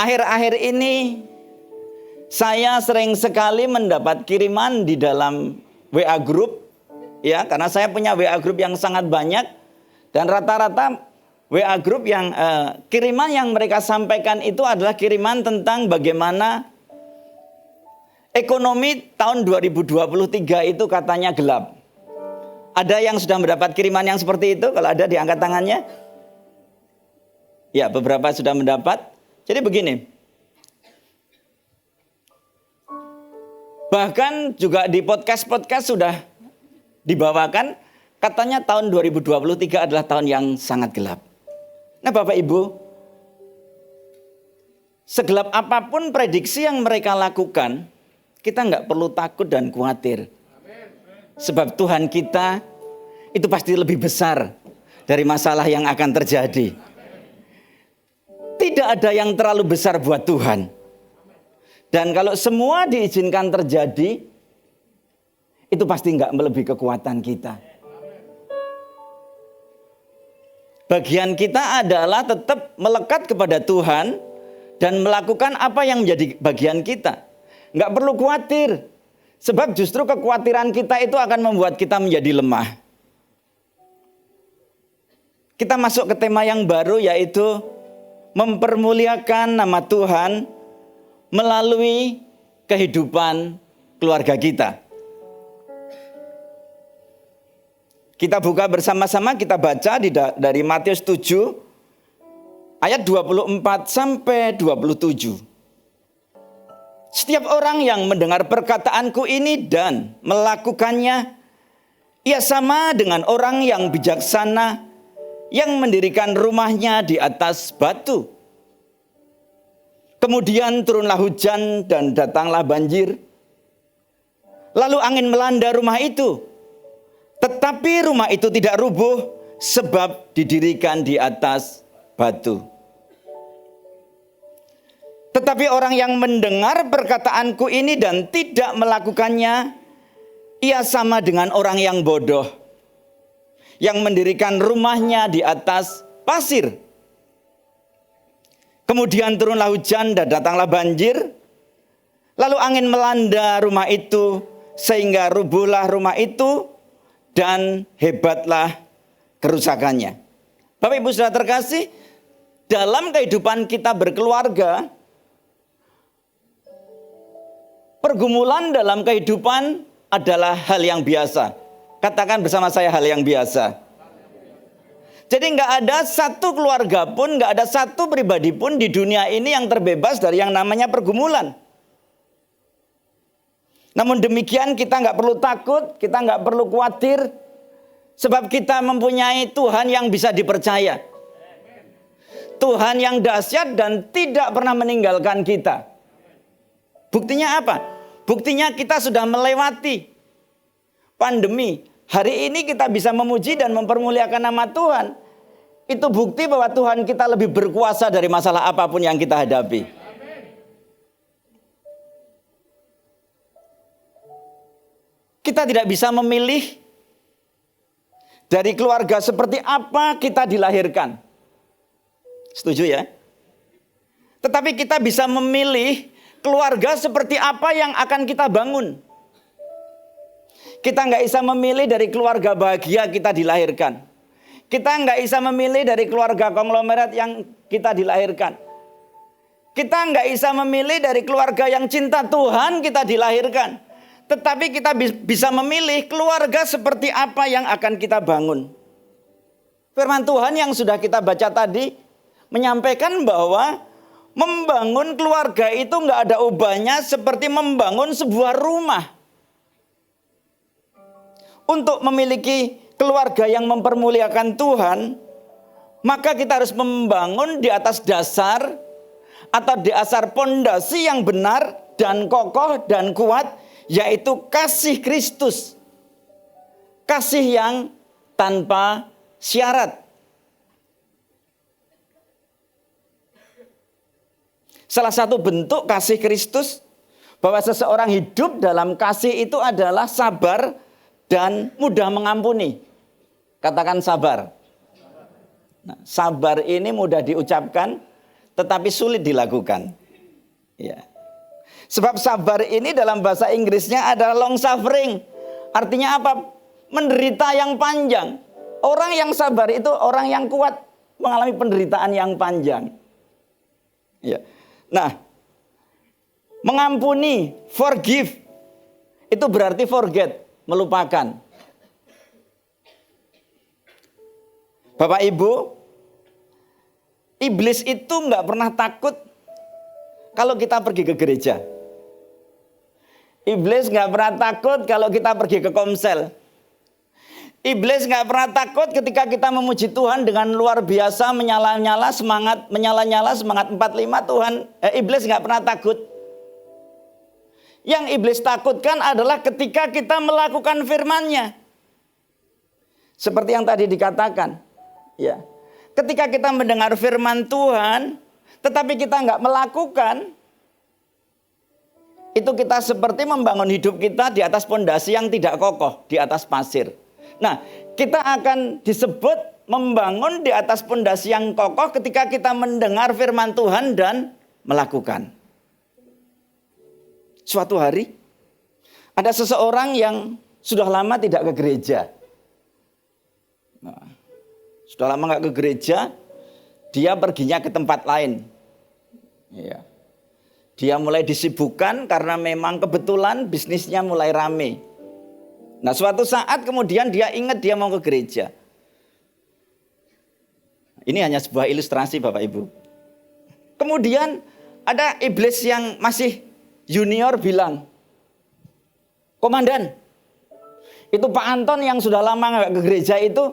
akhir-akhir ini saya sering sekali mendapat kiriman di dalam WA group, ya, karena saya punya WA group yang sangat banyak, dan rata-rata WA group yang kiriman yang mereka sampaikan itu adalah kiriman tentang bagaimana ekonomi tahun 2023 itu katanya gelap. Ada yang sudah mendapat kiriman yang seperti itu? Kalau ada, diangkat tangannya. Ya, beberapa sudah mendapat. Jadi begini. Bahkan juga di podcast-podcast sudah dibawakan, katanya tahun 2023 adalah tahun yang sangat gelap. Nah, Bapak Ibu, segelap apapun prediksi yang mereka lakukan, kita nggak perlu takut dan khawatir. Sebab Tuhan kita itu pasti lebih besar dari masalah yang akan terjadi. Tidak ada yang terlalu besar buat Tuhan. Dan kalau semua diizinkan terjadi, itu pasti nggak melebihi kekuatan kita. Bagian kita adalah tetap melekat kepada Tuhan dan melakukan apa yang menjadi bagian kita. Nggak perlu khawatir. Sebab justru kekhawatiran kita itu akan membuat kita menjadi lemah. Kita masuk ke tema yang baru, yaitu mempermuliakan nama Tuhan melalui kehidupan keluarga kita. Kita buka bersama-sama, kita baca dari Matius 7 ayat 24 sampai 27. Setiap orang yang mendengar perkataanku ini dan melakukannya, ia sama dengan orang yang bijaksana yang mendirikan rumahnya di atas batu. Kemudian turunlah hujan dan datanglah banjir. Lalu angin melanda rumah itu. Tetapi rumah itu tidak rubuh sebab didirikan di atas batu. Tetapi orang yang mendengar perkataanku ini dan tidak melakukannya, ia sama dengan orang yang bodoh, yang mendirikan rumahnya di atas pasir. Kemudian turunlah hujan dan datanglah banjir. Lalu angin melanda rumah itu, sehingga rubuhlah rumah itu, dan hebatlah kerusakannya. Bapak Ibu Saudara terkasih, dalam kehidupan kita berkeluarga, pergumulan dalam kehidupan adalah hal yang biasa. Katakan bersama saya, hal yang biasa. Jadi nggak ada satu keluarga pun, nggak ada satu pribadi pun di dunia ini yang terbebas dari yang namanya pergumulan. Namun demikian kita nggak perlu takut, kita nggak perlu khawatir, sebab kita mempunyai Tuhan yang bisa dipercaya. Tuhan yang dahsyat dan tidak pernah meninggalkan kita. Buktinya apa? Buktinya kita sudah melewati pandemi. Hari ini kita bisa memuji dan mempermuliakan nama Tuhan. Itu bukti bahwa Tuhan kita lebih berkuasa dari masalah apapun yang kita hadapi. Kita tidak bisa memilih dari keluarga seperti apa kita dilahirkan. Setuju ya? Tetapi kita bisa memilih keluarga seperti apa yang akan kita bangun. Kita nggak bisa memilih dari keluarga bahagia kita dilahirkan. Kita nggak bisa memilih dari keluarga konglomerat yang kita dilahirkan. Kita nggak bisa memilih dari keluarga yang cinta Tuhan kita dilahirkan. Tetapi kita bisa memilih keluarga seperti apa yang akan kita bangun. Firman Tuhan yang sudah kita baca tadi menyampaikan bahwa membangun keluarga itu nggak ada ubahnya seperti membangun sebuah rumah. Untuk memiliki keluarga yang mempermuliakan Tuhan, maka kita harus membangun di atas dasar atau di dasar pondasi yang benar dan kokoh dan kuat, yaitu kasih Kristus. Kasih yang tanpa syarat. Salah satu bentuk kasih Kristus bahwa seseorang hidup dalam kasih itu adalah sabar dan mudah mengampuni. Katakan sabar. Nah, sabar ini mudah diucapkan, tetapi sulit dilakukan. Ya. Sebab sabar ini dalam bahasa Inggrisnya adalah long suffering. Artinya apa? Menderita yang panjang. Orang yang sabar itu orang yang kuat mengalami penderitaan yang panjang. Ya. Nah, mengampuni, forgive, itu berarti forget, melupakan. Bapak Ibu, iblis itu nggak pernah takut kalau kita pergi ke gereja. Iblis nggak pernah takut kalau kita pergi ke komsel. Iblis nggak pernah takut ketika kita memuji Tuhan dengan luar biasa, menyala-nyala semangat 45 Tuhan. Iblis nggak pernah takut. Yang iblis takutkan adalah ketika kita melakukan firman-Nya. Seperti yang tadi dikatakan. Ya, ketika kita mendengar firman Tuhan, tetapi kita nggak melakukan, itu kita seperti membangun hidup kita di atas pondasi yang tidak kokoh, di atas pasir. Nah, kita akan disebut membangun di atas pondasi yang kokoh ketika kita mendengar firman Tuhan dan melakukan. Suatu hari, ada seseorang yang sudah lama tidak ke gereja. Nah, sudah lama nggak ke gereja, dia perginya ke tempat lain. Ya. Dia mulai disibukkan karena memang kebetulan bisnisnya mulai rame. Nah, suatu saat kemudian dia ingat dia mau ke gereja. Ini hanya sebuah ilustrasi Bapak Ibu. Kemudian ada iblis yang masih junior bilang, "Komandan, itu Pak Anton yang sudah lama nggak ke gereja itu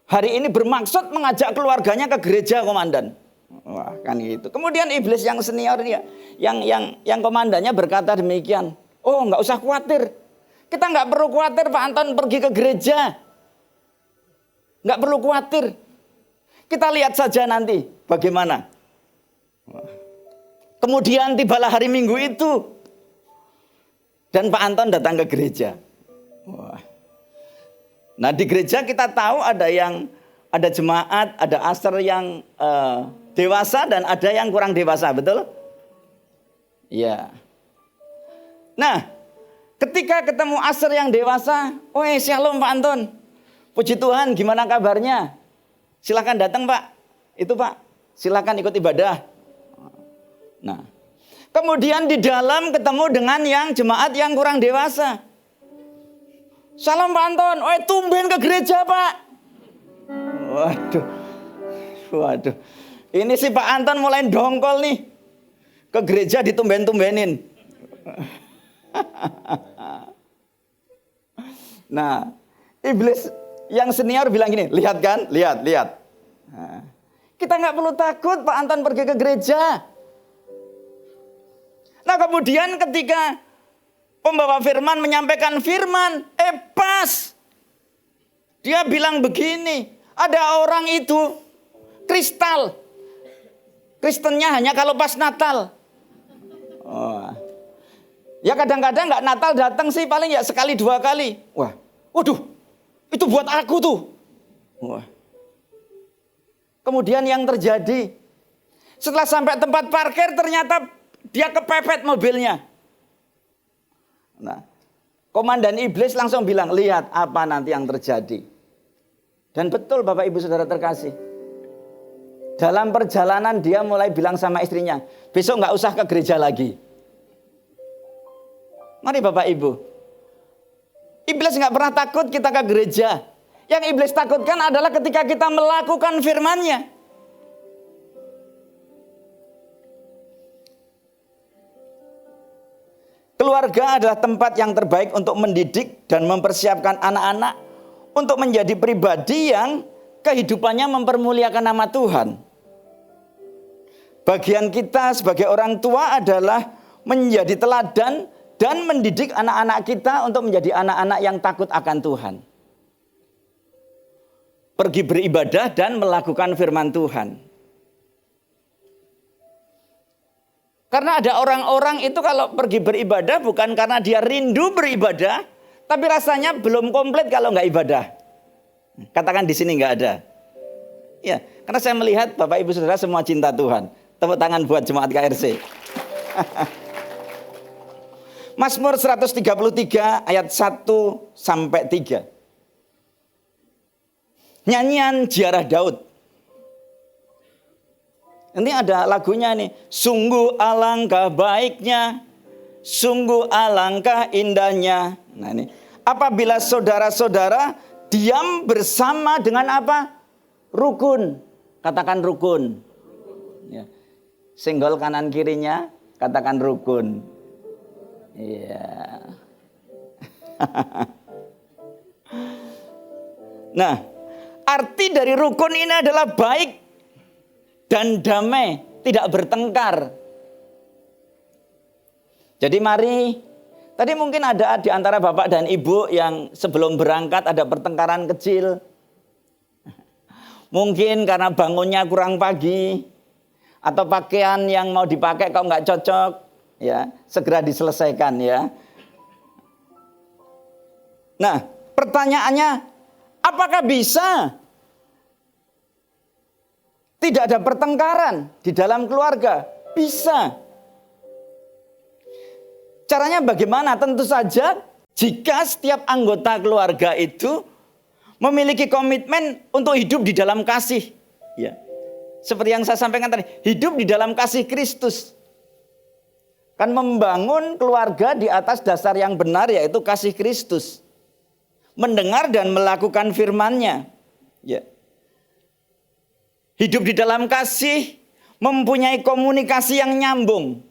hari ini bermaksud mengajak keluarganya ke gereja, Komandan." Wah, kan gitu. Kemudian iblis yang senior dia, yang komandannya berkata demikian, "Oh, nggak usah khawatir. Kita nggak perlu khawatir Pak Anton pergi ke gereja. Nggak perlu khawatir. Kita lihat saja nanti bagaimana." Kemudian tibalah hari Minggu itu. Dan Pak Anton datang ke gereja. Wah. Nah, di gereja kita tahu ada jemaat, ada asar yang dewasa dan ada yang kurang dewasa, betul? Iya. Nah, ketika ketemu asar yang dewasa, "Woi, shalom Pak Anton. Puji Tuhan, gimana kabarnya? Silakan datang Pak. Itu Pak, silakan ikut ibadah." Nah, kemudian di dalam ketemu dengan yang jemaat yang kurang dewasa. "Salam Pak Anton, tumben ke gereja Pak." Waduh. Ini si Pak Anton mulai dongkol nih. Ke gereja ditumben-tumbenin. Nah, iblis yang senior bilang gini, "Lihat kan, lihat. Nah, kita nggak perlu takut Pak Anton pergi ke gereja." Nah, kemudian ketika pembawa firman menyampaikan firman, pas. Dia bilang begini, ada orang itu kristal. Kristennya hanya kalau pas Natal. Oh. Ya kadang-kadang nggak Natal datang sih, paling ya sekali 2 kali. Waduh, itu buat aku tuh. Wah. Kemudian yang terjadi, setelah sampai tempat parkir ternyata dia kepepet mobilnya. Nah, komandan iblis langsung bilang, "Lihat apa nanti yang terjadi." Dan betul Bapak Ibu Saudara terkasih. Dalam perjalanan dia mulai bilang sama istrinya, "Besok nggak usah ke gereja lagi." Mari Bapak Ibu. Iblis nggak pernah takut kita ke gereja. Yang iblis takutkan adalah ketika kita melakukan firman-Nya. Keluarga adalah tempat yang terbaik untuk mendidik dan mempersiapkan anak-anak untuk menjadi pribadi yang kehidupannya mempermuliakan nama Tuhan. Bagian kita sebagai orang tua adalah menjadi teladan dan mendidik anak-anak kita untuk menjadi anak-anak yang takut akan Tuhan. Pergi beribadah dan melakukan firman Tuhan. Karena ada orang-orang itu kalau pergi beribadah bukan karena dia rindu beribadah, tapi rasanya belum komplit kalau nggak ibadah. Katakan di sini nggak ada. Ya, karena saya melihat Bapak Ibu Saudara semua cinta Tuhan. Tepuk tangan buat jemaat KRC. Mazmur 133 ayat 1 sampai 3. Nyanyian ziarah Daud. Ini ada lagunya nih. Sungguh alangkah baiknya, sungguh alangkah indahnya. Nah ini, apabila saudara-saudara diam bersama dengan apa? Rukun. Katakan rukun. Ya. Senggol kanan kirinya, katakan rukun. Iya. Nah, arti dari rukun ini adalah baik dan damai, tidak bertengkar. Jadi mari, tadi mungkin ada di antara bapak dan ibu yang sebelum berangkat ada pertengkaran kecil. Mungkin karena bangunnya kurang pagi, atau pakaian yang mau dipakai kok nggak cocok, ya segera diselesaikan ya. Nah, pertanyaannya, apakah bisa tidak ada pertengkaran di dalam keluarga? Bisa. Caranya bagaimana? Tentu saja jika setiap anggota keluarga itu memiliki komitmen untuk hidup di dalam kasih. Ya. Seperti yang saya sampaikan tadi, hidup di dalam kasih Kristus. Kan membangun keluarga di atas dasar yang benar, yaitu kasih Kristus. Mendengar dan melakukan firman-Nya. Ya. Hidup di dalam kasih, mempunyai komunikasi yang nyambung.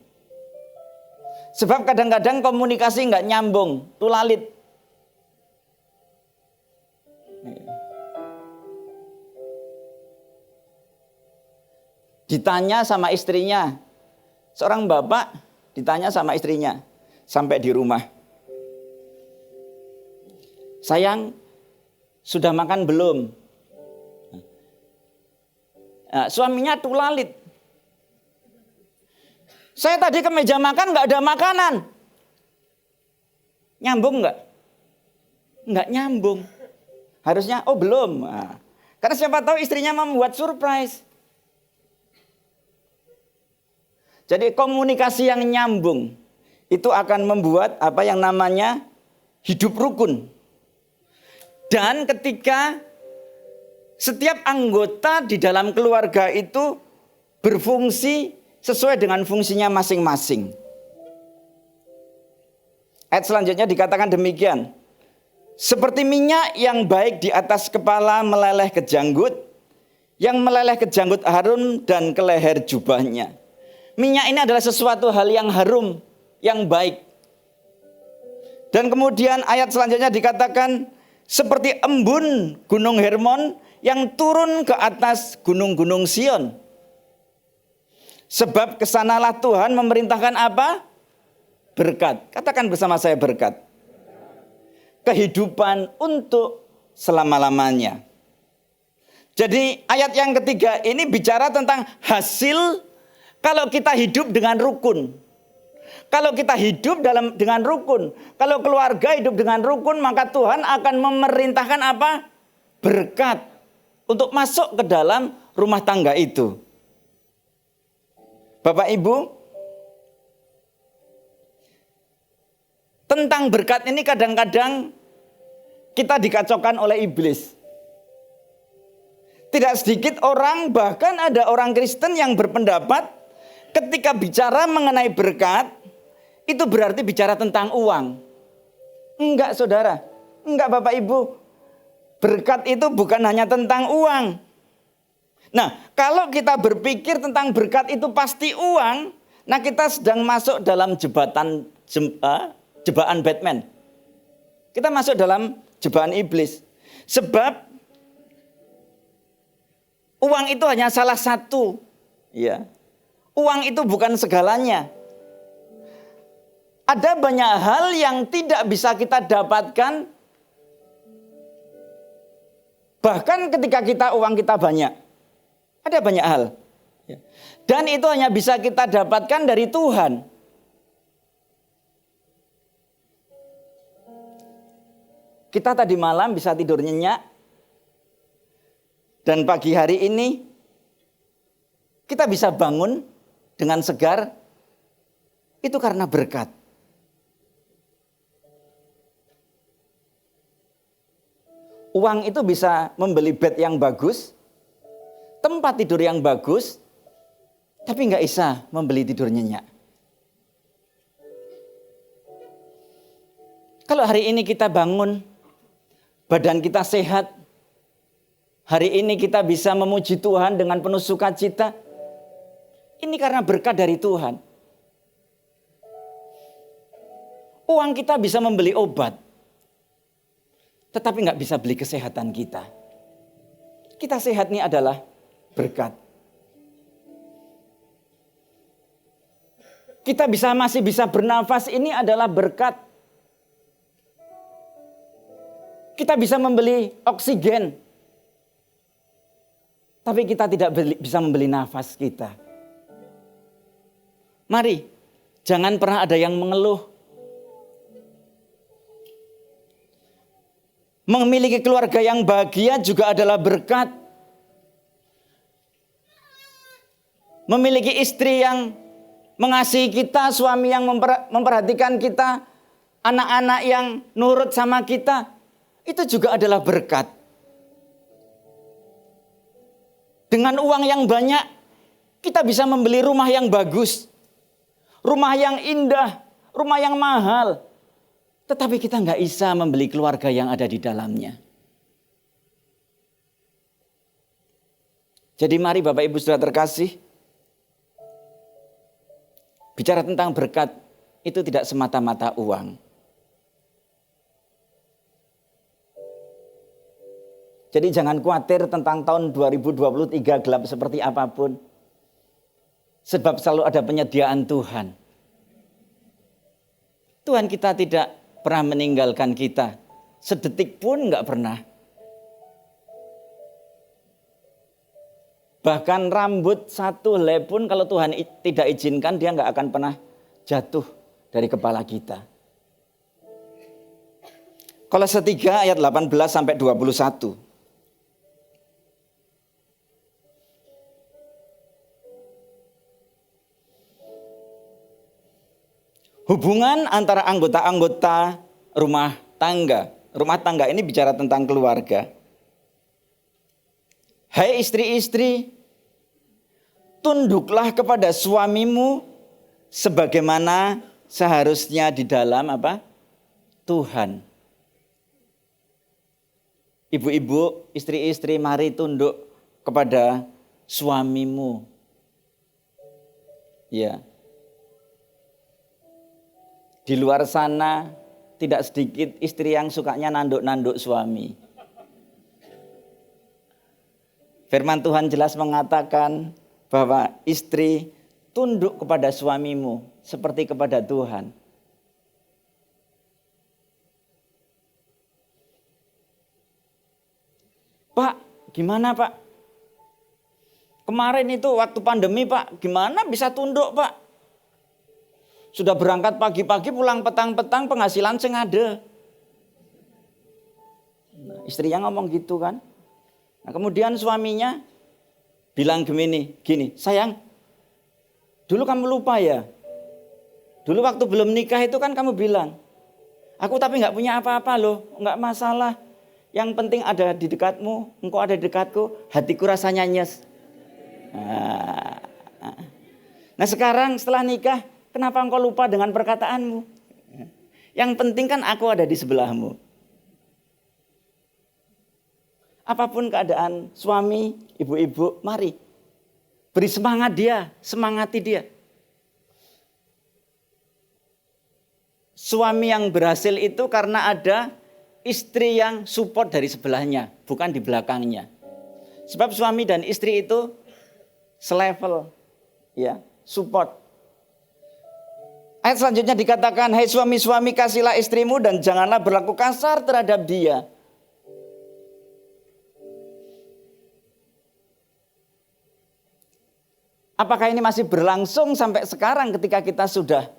Sebab kadang-kadang komunikasi nggak nyambung, tulalit. Ditanya sama istrinya, seorang bapak ditanya sama istrinya, sampai di rumah. Sayang, sudah makan belum? Nah, suaminya tulalit. Saya tadi ke meja makan nggak ada makanan. Nyambung nggak? Nggak nyambung. Harusnya, oh belum. Nah, karena siapa tahu istrinya membuat surprise. Jadi komunikasi yang nyambung itu akan membuat apa yang namanya hidup rukun. Dan ketika setiap anggota di dalam keluarga itu berfungsi sesuai dengan fungsinya masing-masing. Ayat selanjutnya dikatakan demikian. Seperti minyak yang baik di atas kepala meleleh ke janggut, yang meleleh ke janggut Harun dan ke leher jubahnya. Minyak ini adalah sesuatu hal yang harum, yang baik. Dan kemudian ayat selanjutnya dikatakan seperti embun gunung Hermon yang turun ke atas gunung-gunung Sion. Sebab kesanalah Tuhan memerintahkan apa? Berkat. Katakan bersama saya berkat. Kehidupan untuk selama-lamanya. Jadi ayat yang ketiga ini bicara tentang hasil kalau kita hidup dengan rukun. Kalau kita hidup dengan rukun. Kalau keluarga hidup dengan rukun, maka Tuhan akan memerintahkan apa? Berkat. Untuk masuk ke dalam rumah tangga itu. Bapak Ibu, tentang berkat ini kadang-kadang kita dikacaukan oleh iblis. Tidak sedikit orang, bahkan ada orang Kristen yang berpendapat ketika bicara mengenai berkat, itu berarti bicara tentang uang. Enggak saudara, enggak Bapak Ibu. Berkat itu bukan hanya tentang uang. Nah, kalau kita berpikir tentang berkat itu pasti uang, nah kita sedang masuk dalam jebakan Batman. Kita masuk dalam jebakan iblis. Sebab uang itu hanya salah satu. Ya. Uang itu bukan segalanya. Ada banyak hal yang tidak bisa kita dapatkan. Bahkan ketika uang kita banyak. Ada banyak hal. Dan itu hanya bisa kita dapatkan dari Tuhan. Kita tadi malam bisa tidur nyenyak. Dan pagi hari ini kita bisa bangun dengan segar, itu karena berkat. Uang itu bisa membeli bed yang bagus, tempat tidur yang bagus, tapi nggak bisa membeli tidur nyenyak. Kalau hari ini kita bangun, badan kita sehat, hari ini kita bisa memuji Tuhan dengan penuh sukacita, ini karena berkat dari Tuhan. Uang kita bisa membeli obat, tetapi nggak bisa beli kesehatan kita. Kita sehat ini adalah berkat. Kita masih bisa bernafas, ini adalah berkat. Kita bisa membeli oksigen, tapi kita tidak bisa membeli nafas kita. Mari, jangan pernah ada yang mengeluh. Memiliki keluarga yang bahagia juga adalah berkat. Memiliki istri yang mengasihi kita, suami yang memperhatikan kita, anak-anak yang nurut sama kita, itu juga adalah berkat. Dengan uang yang banyak, kita bisa membeli rumah yang bagus, rumah yang indah, rumah yang mahal. Tetapi kita nggak bisa membeli keluarga yang ada di dalamnya. Jadi mari Bapak Ibu Saudara terkasih, bicara tentang berkat itu tidak semata-mata uang. Jadi jangan khawatir tentang tahun 2023 gelap seperti apapun. Sebab selalu ada penyediaan Tuhan. Tuhan kita tidak pernah meninggalkan kita. Sedetik pun enggak pernah. Bahkan rambut satu helai pun kalau Tuhan tidak izinkan, dia enggak akan pernah jatuh dari kepala kita. Kolose 3 ayat 18 sampai 21. Hubungan antara anggota-anggota rumah tangga. Rumah tangga ini bicara tentang keluarga. Hai istri-istri, tunduklah kepada suamimu sebagaimana seharusnya di dalam apa? Tuhan. Ibu-ibu, istri-istri, mari tunduk kepada suamimu. Ya. Di luar sana tidak sedikit istri yang sukanya nanduk-nanduk suami. Firman Tuhan jelas mengatakan bahwa istri tunduk kepada suamimu seperti kepada Tuhan. Pak, gimana Pak? Kemarin itu waktu pandemi Pak, gimana bisa tunduk Pak? Sudah berangkat pagi-pagi, pulang petang-petang, penghasilan sing ada. Nah, istrinya ngomong gitu kan. Nah, kemudian suaminya bilang gini, sayang, dulu kamu lupa ya. Dulu waktu belum nikah itu kan kamu bilang, aku tapi gak punya apa-apa loh, gak masalah. Yang penting ada di dekatmu, engkau ada di dekatku, hatiku rasanya nyes. Nah sekarang setelah nikah, kenapa engkau lupa dengan perkataanmu? Yang penting kan aku ada di sebelahmu. Apapun keadaan suami, ibu-ibu, mari. Beri semangat dia, semangati dia. Suami yang berhasil itu karena ada istri yang support dari sebelahnya, bukan di belakangnya. Sebab suami dan istri itu selevel, ya, support. Ayat selanjutnya dikatakan, hai suami-suami kasihlah istrimu dan janganlah berlaku kasar terhadap dia. Apakah ini masih berlangsung sampai sekarang ketika kita sudah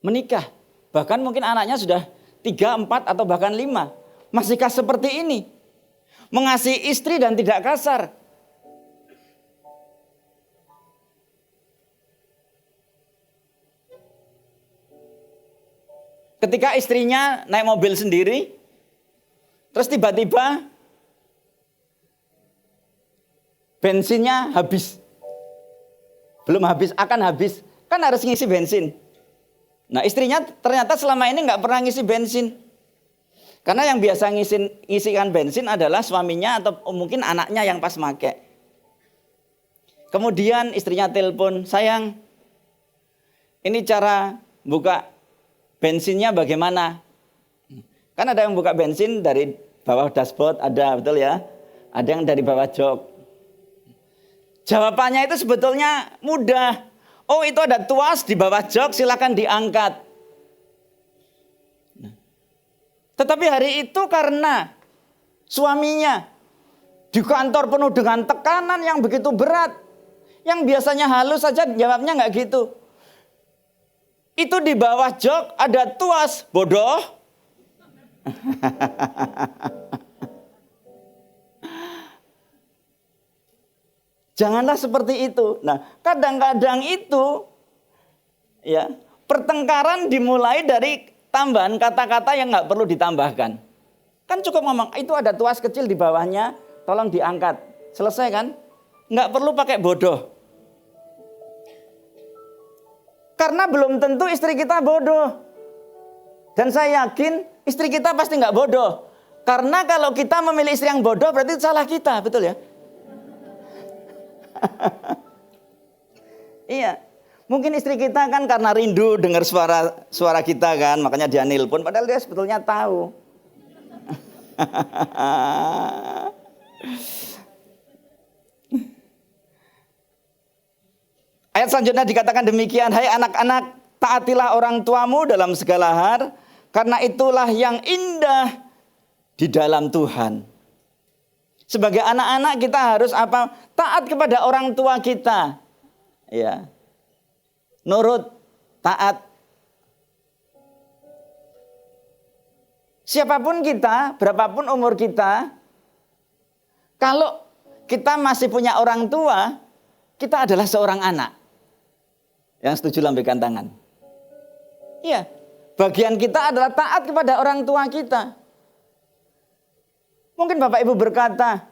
menikah? Bahkan mungkin anaknya sudah 3, 4 atau bahkan 5. Masihkah seperti ini? Mengasihi istri dan tidak kasar. Ketika istrinya naik mobil sendiri, terus tiba-tiba bensinnya habis. Belum habis, akan habis. Kan harus ngisi bensin. Nah, istrinya ternyata selama ini nggak pernah ngisi bensin. Karena yang biasa ngisikan bensin adalah suaminya atau mungkin anaknya yang pas make. Kemudian istrinya telepon, sayang, ini cara buka bensinnya bagaimana? Kan ada yang buka bensin dari bawah dashboard, ada, betul ya? Ada yang dari bawah jok. Jawabannya itu sebetulnya mudah. Oh, itu ada tuas di bawah jok, silakan diangkat. Tetapi hari itu karena suaminya di kantor penuh dengan tekanan yang begitu berat, yang biasanya halus saja jawabnya nggak gitu. Itu di bawah jok ada tuas, bodoh. Janganlah seperti itu. Nah, kadang-kadang itu ya, pertengkaran dimulai dari tambahan kata-kata yang nggak perlu ditambahkan. Kan cukup ngomong, itu ada tuas kecil di bawahnya, tolong diangkat. Selesai kan? Nggak perlu pakai bodoh. Karena belum tentu istri kita bodoh. Dan saya yakin istri kita pasti nggak bodoh. Karena kalau kita memilih istri yang bodoh berarti salah kita, betul ya? Iya. Mungkin istri kita kan karena rindu dengar suara kita kan, makanya dia nelpon, padahal dia sebetulnya tahu. Ayat selanjutnya dikatakan demikian, hai anak-anak, taatilah orang tuamu dalam segala hal, karena itulah yang indah di dalam Tuhan. Sebagai anak-anak kita harus apa? Taat kepada orang tua kita. Ya. Nurut, taat. Siapapun kita, berapapun umur kita, kalau kita masih punya orang tua, kita adalah seorang anak. Yang setuju lambaikan tangan. Iya, bagian kita adalah taat kepada orang tua kita. Mungkin Bapak Ibu berkata,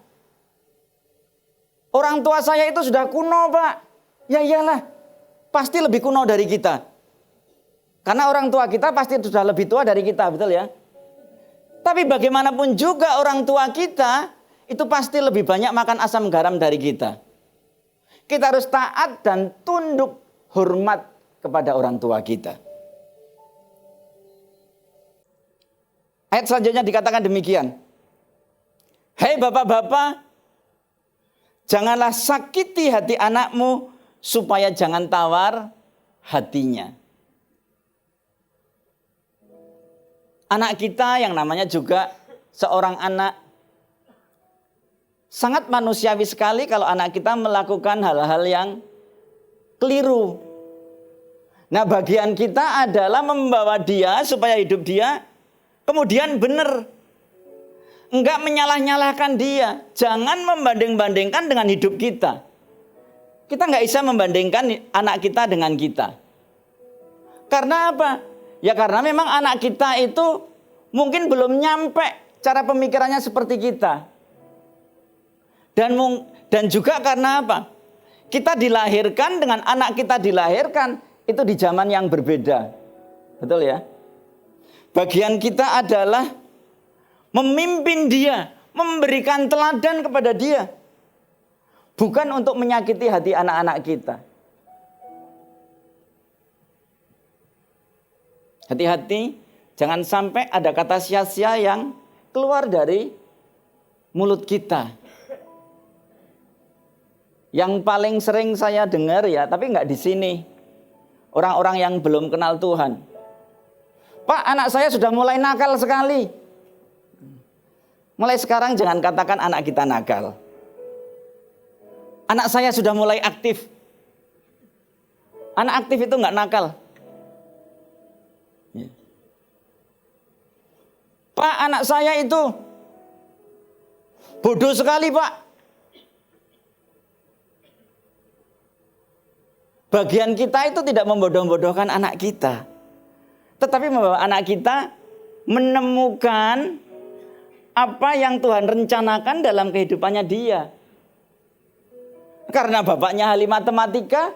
orang tua saya itu sudah kuno, Pak. Ya iyalah, pasti lebih kuno dari kita. Karena orang tua kita pasti sudah lebih tua dari kita, betul ya? Tapi bagaimanapun juga orang tua kita itu pasti lebih banyak makan asam garam dari kita. Kita harus taat dan tunduk hormat kepada orang tua kita. Ayat selanjutnya dikatakan demikian. Hei bapak-bapak, janganlah sakiti hati anakmu supaya jangan tawar hatinya. Anak kita yang namanya juga seorang anak, sangat manusiawi sekali kalau anak kita melakukan hal-hal yang keliru. Nah, bagian kita adalah membawa dia supaya hidup dia kemudian benar. Enggak menyalah-nyalahkan dia. Jangan membanding-bandingkan dengan hidup kita. Kita enggak bisa membandingkan anak kita dengan kita. Karena apa? Ya karena memang anak kita itu mungkin belum nyampe cara pemikirannya seperti kita. Dan juga karena apa? Kita dilahirkan dengan anak kita dilahirkan itu di zaman yang berbeda. Betul ya? Bagian kita adalah memimpin dia, memberikan teladan kepada dia. Bukan untuk menyakiti hati anak-anak kita. Hati-hati, jangan sampai ada kata sia-sia yang keluar dari mulut kita. Yang paling sering saya dengar ya, tapi nggak di sini. Orang-orang yang belum kenal Tuhan. Pak, anak saya sudah mulai nakal sekali. Mulai sekarang jangan katakan anak kita nakal. Anak saya sudah mulai aktif. Anak aktif itu nggak nakal. Ya. Pak, anak saya itu bodoh sekali, Pak. Bagian kita itu tidak membodoh-bodohkan anak kita. tetapi membawa anak kita menemukan apa yang Tuhan rencanakan dalam kehidupannya dia. Karena bapaknya ahli matematika,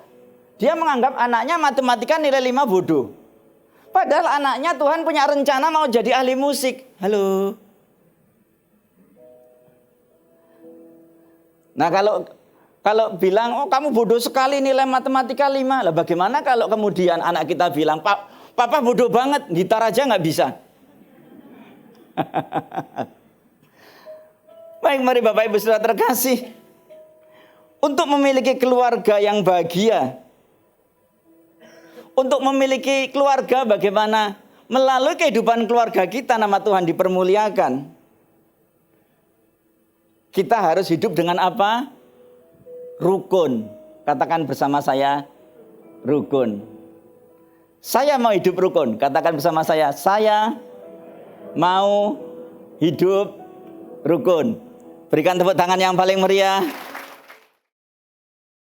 dia menganggap anaknya matematika nilai 5 bodoh. Padahal anaknya Tuhan punya rencana mau jadi ahli musik. Halo. Nah kalau bilang, oh kamu bodoh sekali nilai matematika 5. Lah bagaimana kalau kemudian anak kita bilang, Papa bodoh banget, gitar aja nggak bisa. Baik, mari Bapak Ibu Saudara terkasih. Untuk memiliki keluarga yang bahagia. Untuk memiliki keluarga bagaimana? Melalui kehidupan keluarga kita nama Tuhan dipermuliakan. Kita harus hidup dengan apa? Rukun. Katakan bersama saya, rukun. Saya mau hidup rukun. Katakan bersama saya mau hidup rukun. Berikan tepuk tangan yang paling meriah.